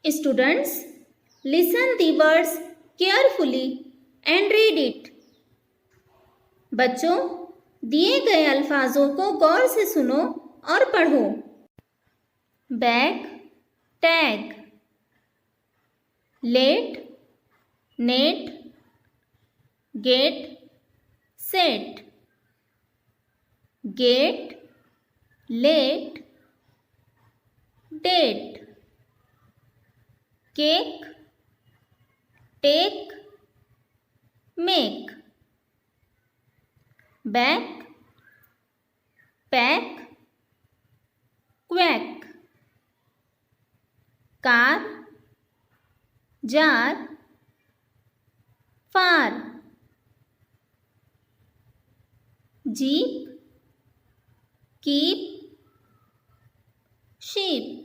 Students, listen the words carefully and read it. बच्चों, दिए गए अल्फाजों को गौर से सुनो और पढ़ो. Bag, tag. Let, net. Get, set. Get, let, date. Cake, take, make. Back, pack, quack. Car, jar, far. Jeep, keep, sheep.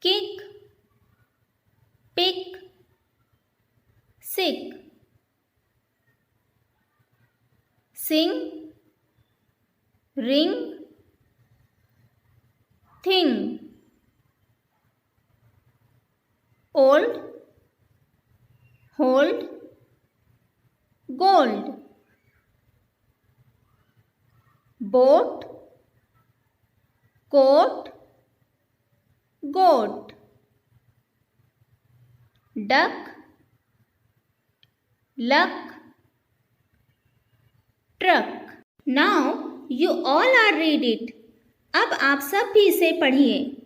Kick, pick, sick. Sing, ring, thing. Old, hold, gold. Boat, coat, goat. Duck, luck, truck. Now you all are read it. अब आप सब भी इसे पढ़िए.